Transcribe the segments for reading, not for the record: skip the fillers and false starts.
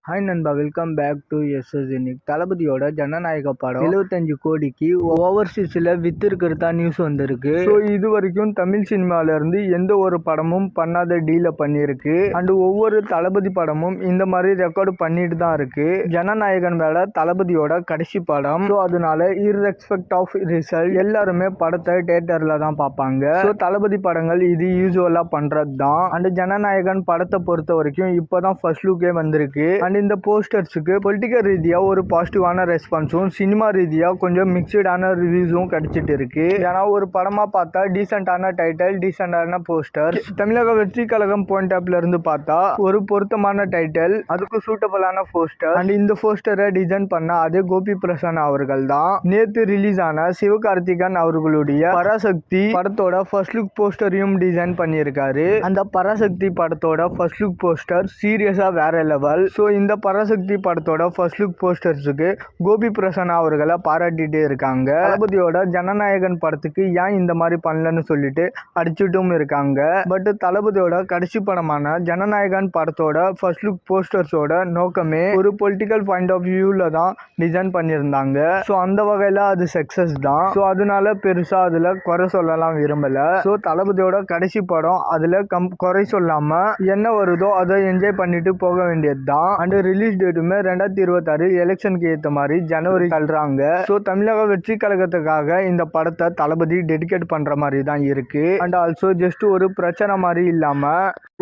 Hi நண்பா, welcome back to SS unique. தளபதியோட ஜனநாயக படம் 75 கோடிக்கு ஓவர்சீஸில் வித்திருக்கிறதா நியூஸ் வந்திருக்கு. ஸோ இது வரைக்கும் தமிழ் சினிமால இருந்து எந்த ஒரு படமும் பண்ணாத டீலை பண்ணியிருக்கு. அண்ட் ஒவ்வொரு தளபதி படமும் இந்த மாதிரி ரெக்கார்டு பண்ணிட்டு தான் இருக்கு. ஜனநாயகன் வேலை தளபதியோட கடைசி படம். ஸோ அதனால இர்ரெஸ்பெக்ட் ஆஃப் ரிசல்ட் எல்லாருமே படத்தை தியேட்டர்ல தான் பார்ப்பாங்க. ஸோ தளபதி படங்கள் இது யூஸ்வலா பண்றது தான். அண்ட் ஜனநாயகன் படத்தை பொறுத்த வரைக்கும் இப்போதான் ஃபர்ஸ்ட் லுக்கே வந்திருக்கு. இந்த போஸ்டர்ஸுக்கு பொலிட்டிக்கல் ரீதியா ஒரு பாசிட்டிவான ரெஸ்பான்ஸும் சினிமா ரீதியா கொஞ்சம் மிக்சடான ரிவ்யூஸும் கிடைச்சிட்டு இருக்கு. ஏன்னா ஒரு படமா பார்த்தா டீசென்டான டைட்டில், டீசென்டான போஸ்டர். தமிழக வெற்றி கழகம் பாயிண்ட் ஆஃப்ல இருந்து பார்த்தா ஒரு பொருத்தமான டைட்டில், அதுக்கு சூட்டபிளான போஸ்டர். அண்ட் இந்த போஸ்டரை டிசைன் பண்ண அதே கோபி பிரசன்னா அவர்கள் தான். நேத்து ரிலீஸ் ஆன சிவகார்த்திகேயன் அவர்களுடைய பராசக்தி படத்தோட ஃபர்ஸ்ட் லுக் போஸ்டரையும் டிசைன் பண்ணியிருக்காரு. அந்த பராசக்தி படத்தோட ஃபர்ஸ்ட் லுக் போஸ்டர் சீரியஸா வேற லெவல். ஸோ இந்த பராசக்தி படத்தோட ஃபர்ஸ்ட் லுக் போஸ்டர்ஸுக்கு கோபி பிரசன்னா அவர்களை பாராட்டிட்டே இருக்காங்க. தளபதியோட ஜனநாயகன் படத்துக்கு ஏன் இந்த மாதிரி பண்ணலன்னு சொல்லிட்டு அடிச்சுட்டும் இருக்காங்க. பட் தளபதியோட கடைசி படமான ஜனநாயகன் படத்தோட ஃபர்ஸ்ட் லுக் போஸ்டர்ஸோட நோக்கமே ஒரு பொலிட்டிக்கல் பாயிண்ட் ஆஃப் வியூல தான் டிசைன் பண்ணியிருந்தாங்க. ஸோ அந்த வகையில அது சக்சஸ் தான். ஸோ அதனால பெருசா அதுல குறை சொல்லலாம் விரும்பல. ஸோ தளபதியோட கடைசி படம் அதுல குறை சொல்லாம என்ன வருதோ அதை என்ஜாய் பண்ணிட்டு போக வேண்டியது தான். அண்ட் ரிலீஸ் டேட்டுமே 2026 எலெக்ஷனுக்கு ஏற்ற மாதிரி ஜனவரி தள்ளுறாங்க. ஸோ தமிழக வெற்றி கழகத்துக்காக இந்த படத்தை தளபதி டெடிகேட் பண்ற மாதிரி தான் இருக்கு. அண்ட் ஆல்சோ ஜஸ்ட் ஒரு பிரச்சனை மாதிரி இல்லாம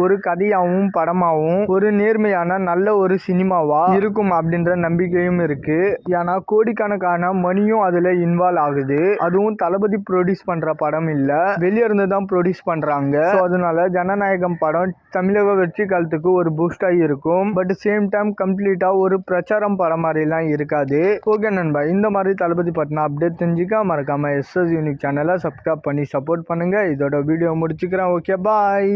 ஒரு கதையாவும் படமாவும் ஒரு நேர்மையான நல்ல ஒரு சினிமாவா இருக்கும் அப்படின்ற நம்பிக்கையும் இருக்கு. ஏன்னா கோடிக்கணக்கான மணியும் அதுல இன்வால்வ் ஆகுது. அதுவும் தளபதி ப்ரொடியூஸ் பண்ற படம் இல்ல, வெளியே இருந்து தான் ப்ரொடியூஸ் பண்றாங்க. அதனால ஜனநாயகம் படம் தமிழக வெற்றி காலத்துக்கு ஒரு பூஸ்டா இருக்கும். பட் சேம் டைம் கம்ப்ளீட்டா ஒரு பிரச்சாரம் படம் மாதிரிலாம் இருக்காது. ஓகே நண்பா, இந்த மாதிரி தளபதி பத்தின அப்டேட் தெரிஞ்சுக்க மறக்காம எஸ்எஸ் யூனிக் சேனலை சப்ஸ்கிரைப் பண்ணி சப்போர்ட் பண்ணுங்க. இதோட வீடியோ முடிச்சுக்கிறேன். ஓகே, பாய்.